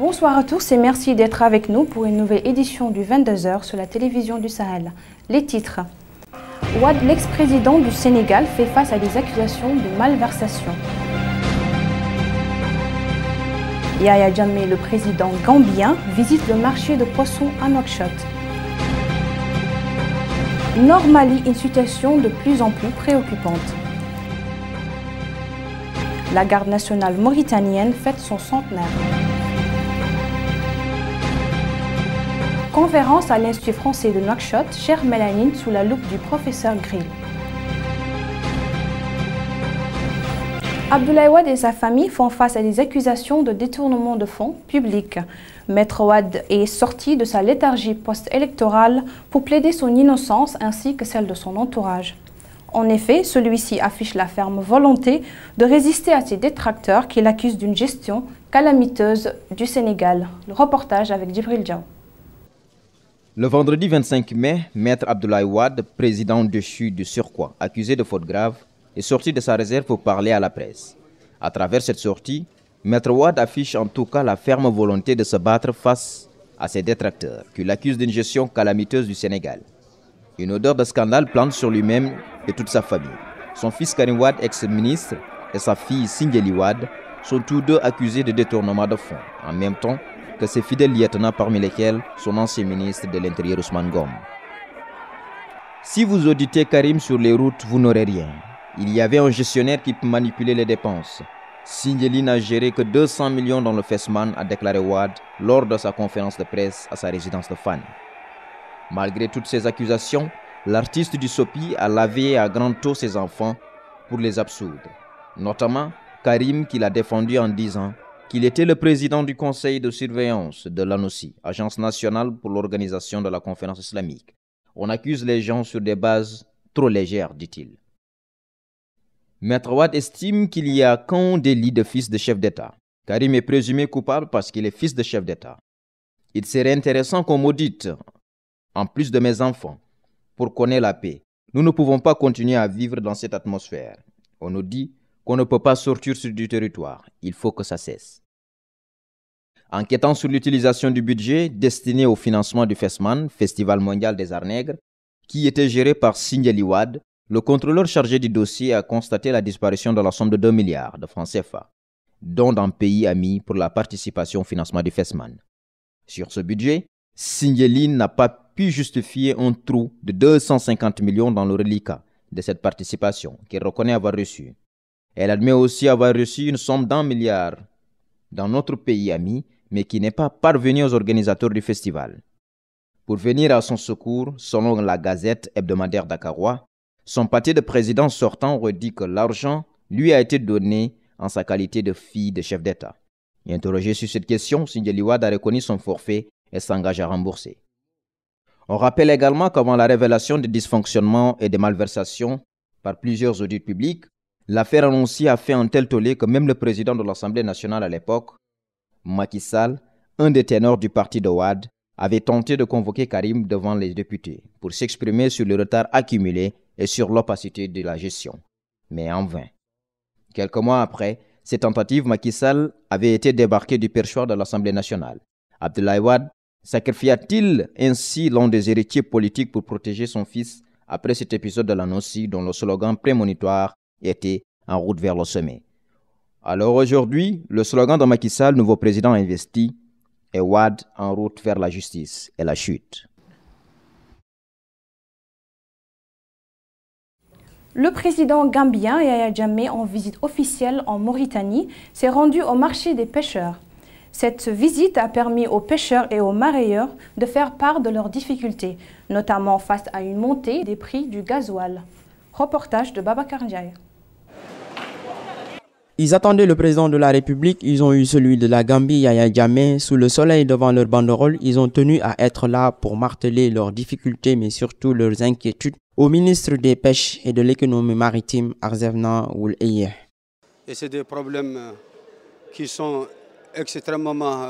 Bonsoir à tous et merci d'être avec nous pour une nouvelle édition du 22h sur la télévision du Sahel. Les titres. Wade, l'ex-président du Sénégal, fait face à des accusations de malversation. Yaya Jammeh, le président gambien, visite le marché de poissons à Nouakchott. Nord Mali, une situation de plus en plus préoccupante. La garde nationale mauritanienne fête son centenaire. Conférence à l'Institut français de Nouakchott, chère Mélanine sous la loupe du professeur Grill. Abdoulaye Wade et sa famille font face à des accusations de détournement de fonds publics. Maître Wade est sorti de sa léthargie post-électorale pour plaider son innocence ainsi que celle de son entourage. En effet, celui-ci affiche la ferme volonté de résister à ses détracteurs qui l'accusent d'une gestion calamiteuse du Sénégal. Le reportage avec Djibril Diaw. Le vendredi 25 mai, Maître Abdoulaye Wade, président déchu de surcroît, accusé de faute grave, est sorti de sa réserve pour parler à la presse. À travers cette sortie, Maître Wade affiche en tout cas la ferme volonté de se battre face à ses détracteurs, qui l'accusent d'une gestion calamiteuse du Sénégal. Une odeur de scandale plane sur lui-même et toute sa famille. Son fils Karim Wade, ex-ministre, et sa fille Sindiély Wade sont tous deux accusés de détournement de fonds, en même temps que ses fidèles lieutenants, parmi lesquels son ancien ministre de l'Intérieur Ousmane Ngom. Si vous auditez Karim sur les routes, vous n'aurez rien. Il y avait un gestionnaire qui manipulait les dépenses. Sindiély n'a géré que 200 millions dans le FESMAN, a déclaré Wade lors de sa conférence de presse à sa résidence de Fann. Malgré toutes ces accusations, l'artiste du Sopi a lavé à grand eau ses enfants pour les absoudre. Notamment Karim, qui l'a défendu en disant qu'il était le président du conseil de surveillance de l'ANOCI, Agence nationale pour l'organisation de la conférence islamique. On accuse les gens sur des bases trop légères, dit-il. Maître Wade estime qu'il n'y a qu'un délit de fils de chef d'État. Karim est présumé coupable parce qu'il est fils de chef d'État. Il serait intéressant qu'on m'audite, en plus de mes enfants, pour connaître la paix. Nous ne pouvons pas continuer à vivre dans cette atmosphère. On nous dit qu'on ne peut pas sortir sur du territoire. Il faut que ça cesse. Enquêtant sur l'utilisation du budget destiné au financement du FESMAN, Festival mondial des arts nègres, qui était géré par Sindiély Wade, le contrôleur chargé du dossier a constaté la disparition de la somme de 2 milliards de francs CFA, dont d'un pays ami pour la participation au financement du FESMAN. Sur ce budget, Sindiély n'a pas pu justifier un trou de 250 millions dans le reliquat de cette participation qu'elle reconnaît avoir reçue. Elle admet aussi avoir reçu une somme d'1 milliard dans notre pays ami, mais qui n'est pas parvenue aux organisateurs du festival. Pour venir à son secours, selon la Gazette hebdomadaire dakarois, son parti de président sortant redit que l'argent lui a été donné en sa qualité de fille de chef d'État. Interrogé sur cette question, Sindiély Wade a reconnu son forfait et s'engage à rembourser. On rappelle également qu'avant la révélation des dysfonctionnements et des malversations par plusieurs audits publics, l'affaire annoncée a fait un tel tollé que même le président de l'Assemblée nationale à l'époque, Macky Sall, un des ténors du parti de Wade, avait tenté de convoquer Karim devant les députés pour s'exprimer sur le retard accumulé et sur l'opacité de la gestion. Mais en vain. Quelques mois après, ces tentatives, Macky Sall avait été débarqué du perchoir de l'Assemblée nationale. Abdoulaye Wade sacrifia-t-il ainsi l'un des héritiers politiques pour protéger son fils après cet épisode de l'ANOCI dont le slogan prémonitoire était « En route vers le sommet ». Alors aujourd'hui, le slogan de Macky Sall, nouveau président investi, est « Wade en route vers la justice et la chute ». Le président gambien Yaya Jammeh, en visite officielle en Mauritanie, s'est rendu au marché des pêcheurs. Cette visite a permis aux pêcheurs et aux mareyeurs de faire part de leurs difficultés, notamment face à une montée des prix du gasoil. Reportage de Babacar Ndiaye. Ils attendaient le président de la République, ils ont eu celui de la Gambie, Yaya Jammeh. Sous le soleil devant leur banderole, ils ont tenu à être là pour marteler leurs difficultés, mais surtout leurs inquiétudes au ministre des Pêches et de l'économie maritime, Arzevna Ould Eye. Et c'est des problèmes qui sont extrêmement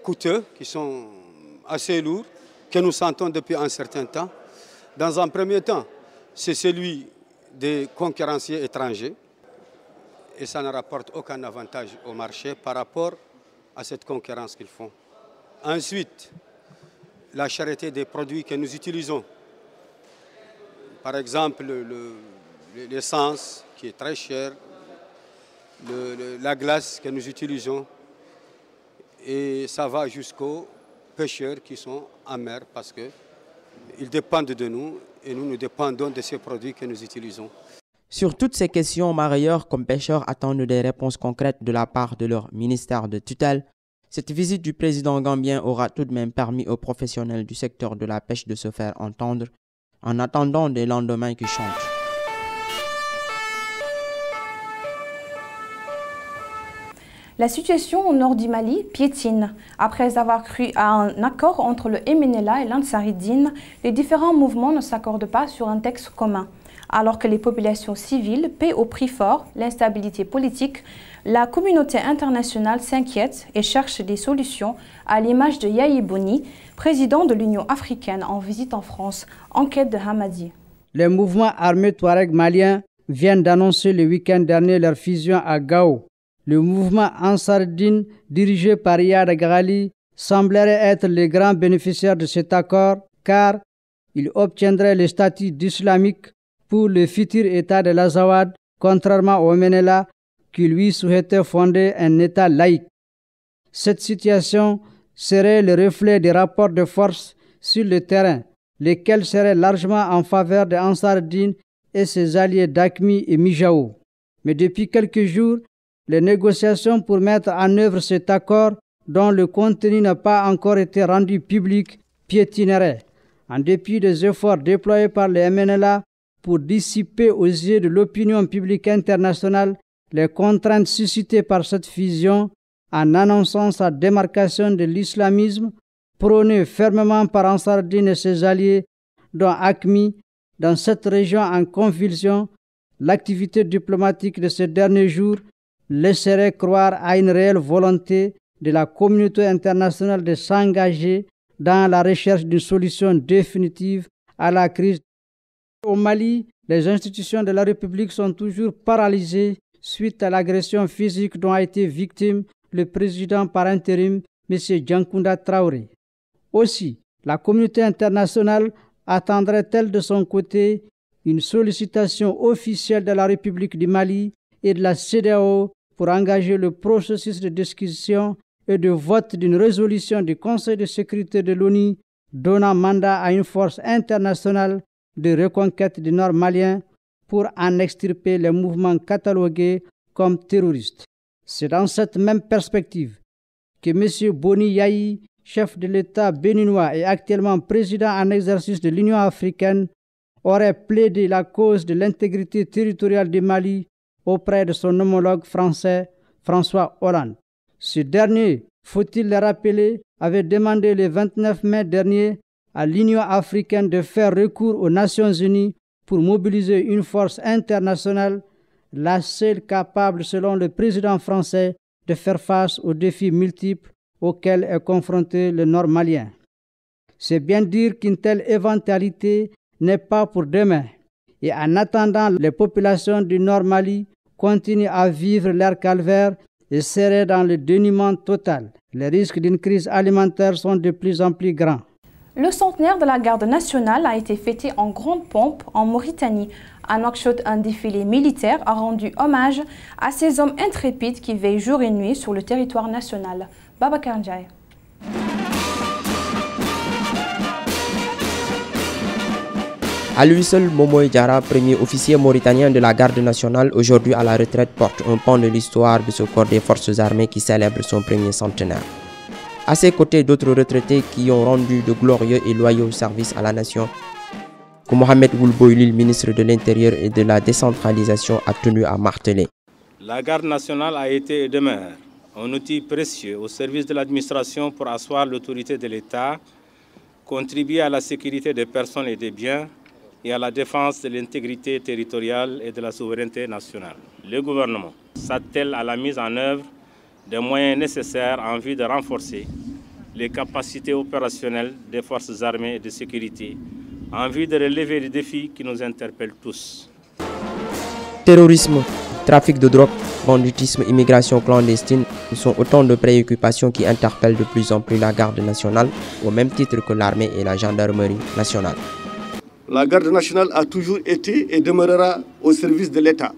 coûteux, qui sont assez lourds, que nous sentons depuis un certain temps. Dans un premier temps, c'est celui des concurrenciers étrangers et ça ne rapporte aucun avantage au marché par rapport à cette concurrence qu'ils font. Ensuite, la cherté des produits que nous utilisons. Par exemple, l'essence qui est très chère, la glace que nous utilisons, et ça va jusqu'aux pêcheurs qui sont en mer parce qu'ils dépendent de nous et nous dépendons de ces produits que nous utilisons. Sur toutes ces questions, mareyeurs comme pêcheurs attendent des réponses concrètes de la part de leur ministère de tutelle. Cette visite du président gambien aura tout de même permis aux professionnels du secteur de la pêche de se faire entendre en attendant des lendemains qui chantent. La situation au nord du Mali piétine. Après avoir cru à un accord entre le MNLA et l'Ansaridine, les différents mouvements ne s'accordent pas sur un texte commun. Alors que les populations civiles paient au prix fort l'instabilité politique, la communauté internationale s'inquiète et cherche des solutions à l'image de Yahi Boni, président de l'Union africaine en visite en France. Enquête de Hamadi. Les mouvements armés Touareg maliens viennent d'annoncer le week-end dernier leur fusion à Gao. Le mouvement Ansar-Din, dirigé par Yad Ghali, semblerait être le grand bénéficiaire de cet accord car il obtiendrait le statut d'islamique pour le futur État de l'Azawad, contrairement au MNLA qui lui souhaitait fonder un État laïque. Cette situation serait le reflet des rapports de force sur le terrain, lesquels seraient largement en faveur de Ansar-Din et ses alliés d'Aqmi et Mijao. Mais depuis quelques jours, les négociations pour mettre en œuvre cet accord, dont le contenu n'a pas encore été rendu public, piétineraient. En dépit des efforts déployés par le MNLA pour dissiper aux yeux de l'opinion publique internationale les contraintes suscitées par cette fusion, en annonçant sa démarcation de l'islamisme, prôné fermement par Ansar-Din et ses alliés, dont Aqmi, dans cette région en convulsion, l'activité diplomatique de ces derniers jours laisserait croire à une réelle volonté de la communauté internationale de s'engager dans la recherche d'une solution définitive à la crise. Au Mali, les institutions de la République sont toujours paralysées suite à l'agression physique dont a été victime le président par intérim, M. Djankounda Traoré. Aussi, la communauté internationale attendrait-elle de son côté une sollicitation officielle de la République du Mali et de la CEDEAO pour engager le processus de discussion et de vote d'une résolution du Conseil de sécurité de l'ONU donnant mandat à une force internationale de reconquête du nord malien pour en extirper les mouvements catalogués comme terroristes. C'est dans cette même perspective que M. Boni Yahi, chef de l'État béninois et actuellement président en exercice de l'Union africaine, aurait plaidé la cause de l'intégrité territoriale du Mali auprès de son homologue français François Hollande. Ce dernier, faut-il le rappeler, avait demandé le 29 mai dernier à l'Union africaine de faire recours aux Nations unies pour mobiliser une force internationale, la seule capable, selon le président français, de faire face aux défis multiples auxquels est confronté le Nord malien. C'est bien dire qu'une telle éventualité n'est pas pour demain. Et en attendant, les populations du Nord Mali continuent à vivre leur calvaire et seraient dans le dénuement total. Les risques d'une crise alimentaire sont de plus en plus grands. Le centenaire de la garde nationale a été fêté en grande pompe en Mauritanie. À Nouakchott, un défilé militaire a rendu hommage à ces hommes intrépides qui veillent jour et nuit sur le territoire national. Babacar Ndiaye. À lui seul, Momoy Diarra, premier officier mauritanien de la garde nationale, aujourd'hui à la retraite, porte un pan de l'histoire de ce corps des forces armées qui célèbre son premier centenaire. À ses côtés, d'autres retraités qui ont rendu de glorieux et loyaux services à la nation, que Mohamed Ould-Boylil, ministre de l'Intérieur et de la décentralisation, a tenu à marteler. La garde nationale a été et demeure un outil précieux au service de l'administration pour asseoir l'autorité de l'État, contribuer à la sécurité des personnes et des biens et à la défense de l'intégrité territoriale et de la souveraineté nationale. Le gouvernement s'attelle à la mise en œuvre des moyens nécessaires en vue de renforcer les capacités opérationnelles des forces armées et de sécurité, en vue de relever les défis qui nous interpellent tous. Terrorisme, trafic de drogue, banditisme, immigration clandestine, Ce sont autant de préoccupations qui interpellent de plus en plus la garde nationale, au même titre que l'armée et la gendarmerie nationale. La garde nationale a toujours été et demeurera au service de l'État.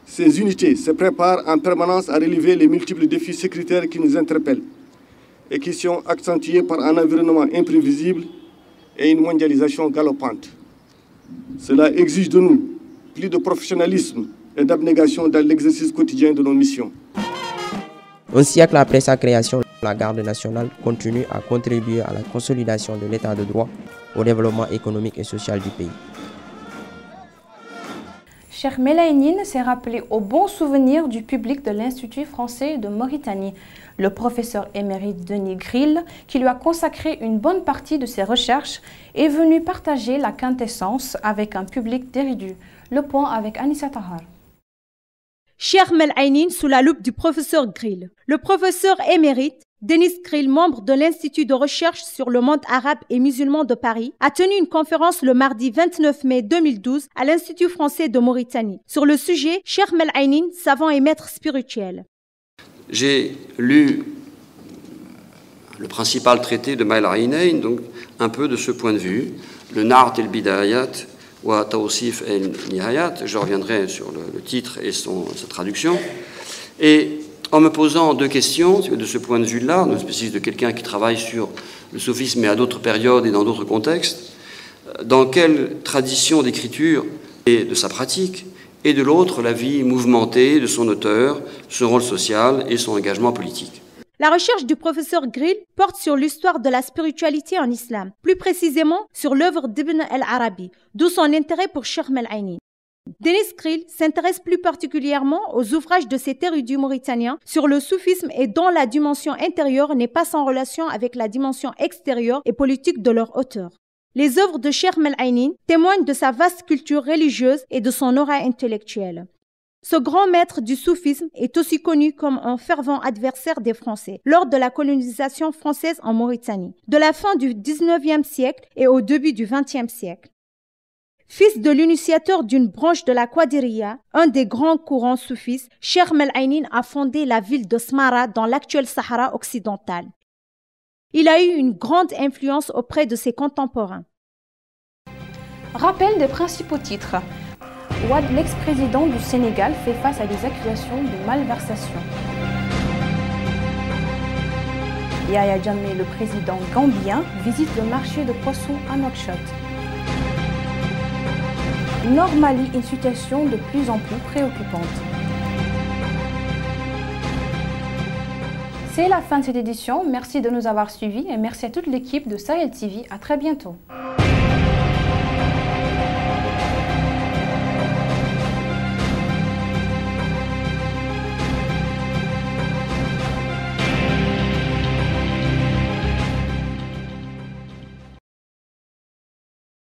Ces unités se préparent en permanence à relever les multiples défis sécuritaires qui nous interpellent et qui sont accentués par un environnement imprévisible et une mondialisation galopante. Cela exige de nous plus de professionnalisme et d'abnégation dans l'exercice quotidien de nos missions. Un siècle après sa création, la garde nationale continue à contribuer à la consolidation de l'état de droit, au développement économique et social du pays. Cheikh Melaynine s'est rappelé au bon souvenir du public de l'Institut français de Mauritanie. Le professeur émérite Denis Grill, qui lui a consacré une bonne partie de ses recherches, est venu partager la quintessence avec un public déridus. Le point avec Anissa Tahar. Cheikh Melaynine sous la loupe du professeur Grill. Le professeur émérite Denis Grill, membre de l'Institut de recherche sur le monde arabe et musulman de Paris, a tenu une conférence le mardi 29 mai 2012 à l'Institut français de Mauritanie sur le sujet Cheikh Melaynine, savant et maître spirituel. J'ai lu le principal traité de Melaynine, donc un peu de ce point de vue, le Na'at el-Bidayat wa Tawsif el-Nihayat. Je reviendrai sur le titre et sa traduction. Et en me posant deux questions, de ce point de vue-là, le spécialiste de quelqu'un qui travaille sur le soufisme mais à d'autres périodes et dans d'autres contextes, dans quelle tradition d'écriture et de sa pratique, et de l'autre, la vie mouvementée de son auteur, son rôle social et son engagement politique. La recherche du professeur Grill porte sur l'histoire de la spiritualité en islam, plus précisément sur l'œuvre d'Ibn al-Arabi, d'où son intérêt pour Cheikh Melaynine. Denis Grill s'intéresse plus particulièrement aux ouvrages de cet érudit mauritanien sur le soufisme et dont la dimension intérieure n'est pas sans relation avec la dimension extérieure et politique de leur auteur. Les œuvres de Cheikh Melaynine témoignent de sa vaste culture religieuse et de son aura intellectuelle. Ce grand maître du soufisme est aussi connu comme un fervent adversaire des Français lors de la colonisation française en Mauritanie, de la fin du 19e siècle et au début du 20e siècle. Fils de l'initiateur d'une branche de la Qadiriya, un des grands courants soufistes, Cheikh Melaynine a fondé la ville de Smara dans l'actuel Sahara occidental. Il a eu une grande influence auprès de ses contemporains. Rappel des principaux titres. Wade, l'ex-président du Sénégal, fait face à des accusations de malversation. Yaya Jammeh, le président gambien, visite le marché de poissons à Nouakchott. Nord Mali, une situation de plus en plus préoccupante. C'est la fin de cette édition. Merci de nous avoir suivis et merci à toute l'équipe de Sahel TV. À très bientôt.